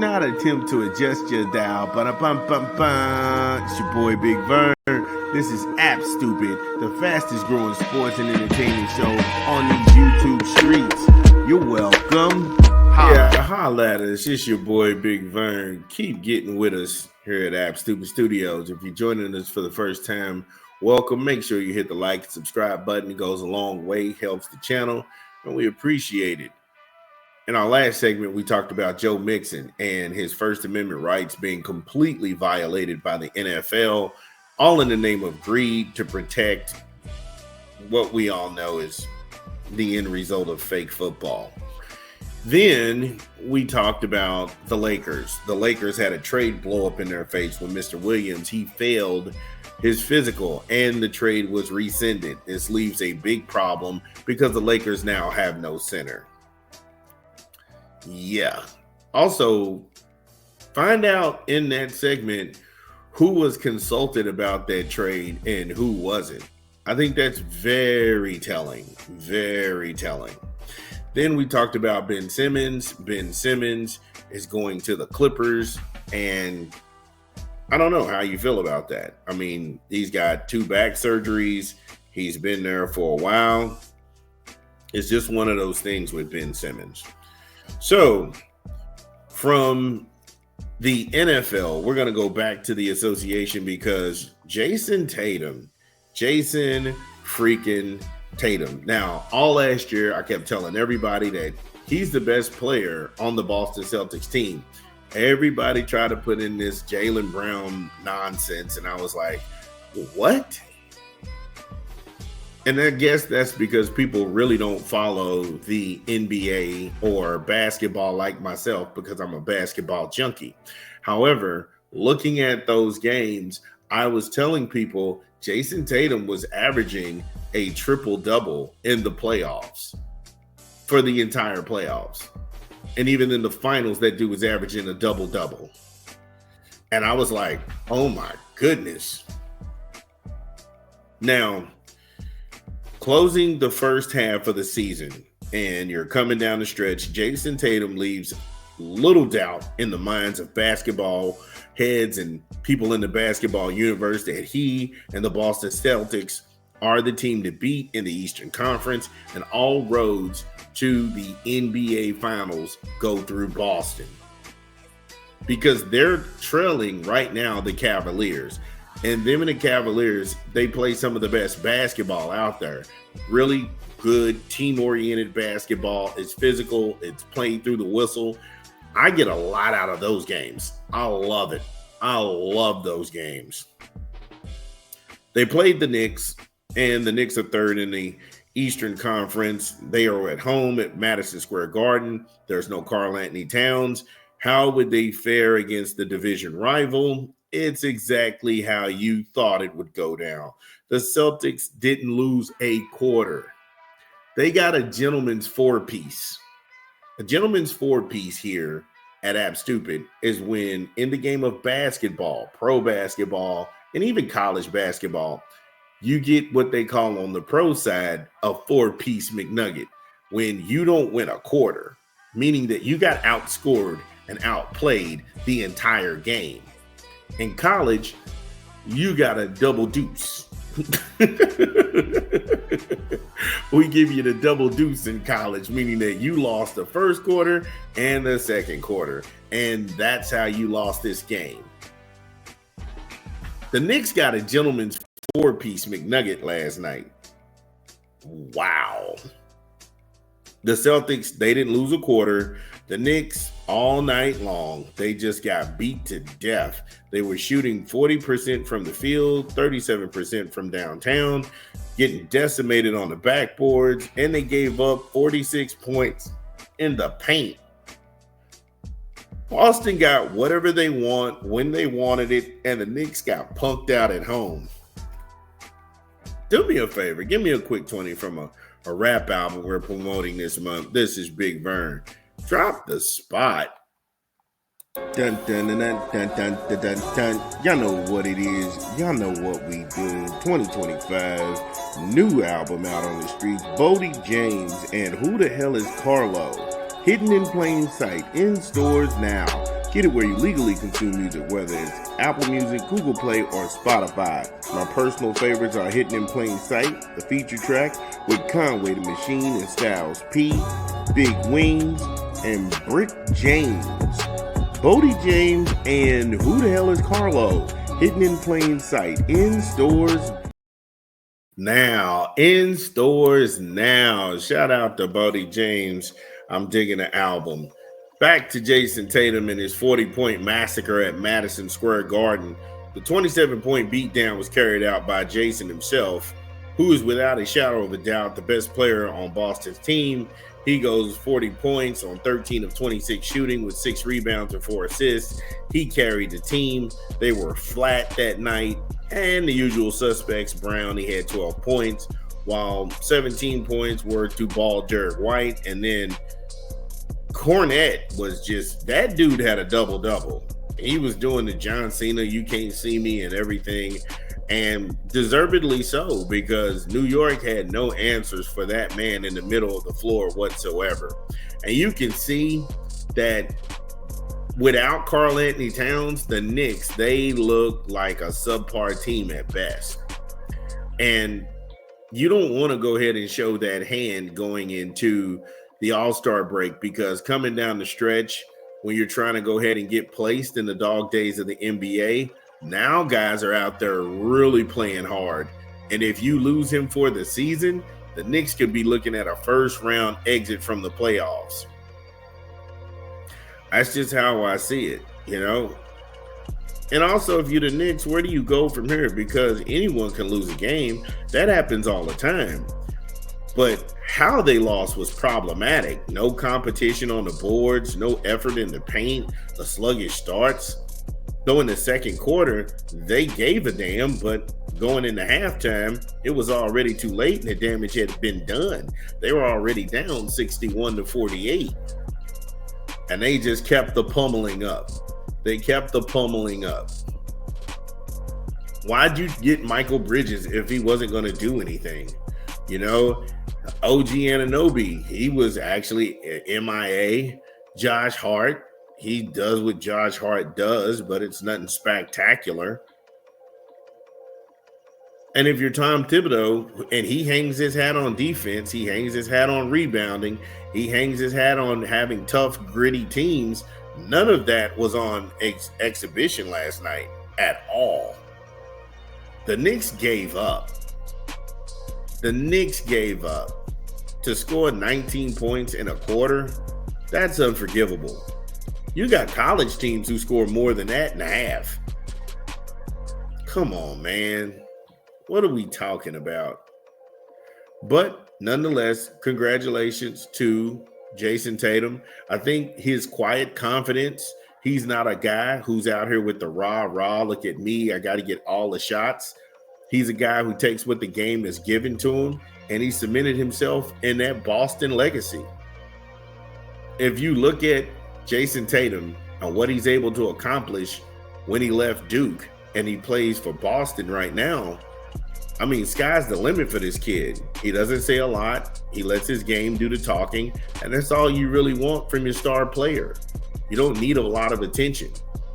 not attempt to adjust your dial. Ba-da-bum-bum-bum. It's your boy Big Vern. This is App Stupid, the fastest growing sports and entertainment show on these YouTube streets. You're welcome. Holla at us. It's your boy Big Vern. Keep getting with us here at App Stupid Studios. If you're joining us for the first time, welcome. Make sure you hit the like and subscribe button. It goes a long way, helps the channel, and we appreciate it. In our last segment, we talked about Joe Mixon and his First Amendment rights being completely violated by the NFL, all in the name of greed to protect what we all know is the end result of fake football. Then we talked about the Lakers. The Lakers had a trade blow up in their face when Mr. Williams, he failed his physical and the trade was rescinded. This leaves a big problem because the Lakers now have no center. Yeah. Also, find out in that segment who was consulted about that trade and who wasn't. I think that's very telling. Very telling. Then we talked about Ben Simmons. Ben Simmons is going to the Clippers, and I don't know how you feel about that. I mean, he's got 2 back surgeries. He's been there for a while. It's just one of those things with Ben Simmons. So, from the NFL, we're going to go back to the association because Jayson freaking Tatum. Now, all last year, I kept telling everybody that he's the best player on the Boston Celtics team. Everybody tried to put in this Jaylen Brown nonsense, and I was like, what? And I guess that's because people really don't follow the NBA or basketball like myself because I'm a basketball junkie. However, looking at those games, I was telling people Jayson Tatum was averaging a triple-double in the playoffs for the entire playoffs. And even in the finals, that dude was averaging a double-double. And I was like, oh my goodness. Now, closing the first half of the season, and you're coming down the stretch, Jayson Tatum leaves little doubt in the minds of basketball heads and people in the basketball universe that he and the Boston Celtics are the team to beat in the Eastern Conference, and all roads to the NBA Finals go through Boston because they're trailing right now the Cavaliers. And them and the Cavaliers, they play some of the best basketball out there. Really good team-oriented basketball. It's physical. It's playing through the whistle. I get a lot out of those games. I love it. I love those games. They played the Knicks, and the Knicks are third in the Eastern Conference. They are at home at Madison Square Garden. There's no Karl-Anthony Towns. How would they fare against the division rival? It's exactly how you thought it would go down. The Celtics didn't lose a quarter. They got a gentleman's four-piece. A gentleman's four-piece here at App Stupid is when in the game of basketball, pro basketball, and even college basketball, you get what they call on the pro side a four-piece McNugget. When you don't win a quarter, meaning that you got outscored and outplayed the entire game. In college, you got a double deuce. We give you the double deuce in college, meaning that you lost the first quarter and the second quarter. And that's how you lost this game. The Knicks got a gentleman's four-piece McNugget last night. Wow. The Celtics, they didn't lose a quarter. The Knicks, all night long, they just got beat to death. They were shooting 40% from the field, 37% from downtown, getting decimated on the backboards, and they gave up 46 points in the paint. Boston got whatever they want when they wanted it, and the Knicks got punked out at home. Do me a favor, give me a quick 20 from a rap album we're promoting this month. This is Big Vern. Drop the spot. Dun, dun, dun, dun, dun, dun, dun, dun, dun. Y'all know what it is. Y'all know what we do. 2025, new album out on the streets. Bodie James and Who the Hell is Carlo? Hidden in plain sight, in stores now. Get it where you legally consume music, whether it's Apple Music, Google Play, or Spotify. My personal favorites are Hidden in Plain Sight, the feature track with Conway the Machine and Styles P, Big Wings, and Brick James. Bodie James and Who the Hell is Carlo? Hidden in Plain Sight. In stores now. In stores now. Shout out to Bodie James. I'm digging the album. Back to Jayson Tatum and his 40-point massacre at Madison Square Garden. The 27-point beatdown was carried out by Jayson himself, who is without a shadow of a doubt the best player on Boston's team. He goes 40 points on 13 of 26 shooting with 6 rebounds and 4 assists. He carried the team. They were flat that night. And the usual suspects, Brown, he had 12 points, while 17 points were to ball Derek White. And then Cornette was just, that dude had a double-double. He was doing the John Cena, you can't see me and everything. And deservedly so, because New York had no answers for that man in the middle of the floor whatsoever. And you can see that without Karl Anthony Towns, the Knicks, they look like a subpar team at best. And you don't want to go ahead and show that hand going into the All-Star break, because coming down the stretch, when you're trying to go ahead and get placed in the dog days of the NBA, now guys are out there really playing hard. And if you lose him for the season, the Knicks could be looking at a first-round exit from the playoffs. That's just how I see it, you know. And also, if you're the Knicks, where do you go from here? Because anyone can lose a game. That happens all the time. But how they lost was problematic. No competition on the boards, no effort in the paint, the sluggish starts. Though in the second quarter, they gave a damn, but going into halftime, it was already too late and the damage had been done. They were already down 61-48. And they just kept the pummeling up. They kept the pummeling up. Why'd you get Michael Bridges if he wasn't going to do anything? You know, OG Anunoby, he was actually MIA. Josh Hart, he does what Josh Hart does, but it's nothing spectacular. And if you're Tom Thibodeau and he hangs his hat on defense, he hangs his hat on rebounding, he hangs his hat on having tough, gritty teams, none of that was on exhibition last night at all. The Knicks gave up. The Knicks gave up. To score 19 points in a quarter, that's unforgivable. You got college teams who score more than that in a half. Come on, man. What are we talking about? But nonetheless, congratulations to Jayson Tatum. I think his quiet confidence, he's not a guy who's out here with the rah, look at me, I got to get all the shots. He's a guy who takes what the game is given to him, and he cemented himself in that Boston legacy. If you look at Jayson Tatum and what he's able to accomplish when he left Duke and he plays for Boston right now, I mean, sky's the limit for this kid. He doesn't say a lot. He lets his game do the talking, and that's all you really want from your star player. You don't need a lot of attention.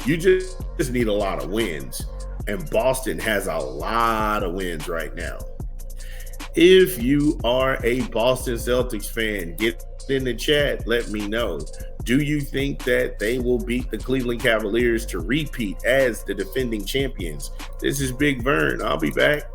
You just need a lot of wins, and Boston has a lot of wins right now. If you are a Boston Celtics fan, get in the chat. Let me know. Do you think that they will beat the Cleveland Cavaliers to repeat as the defending champions? This is Big Vern. I'll be back.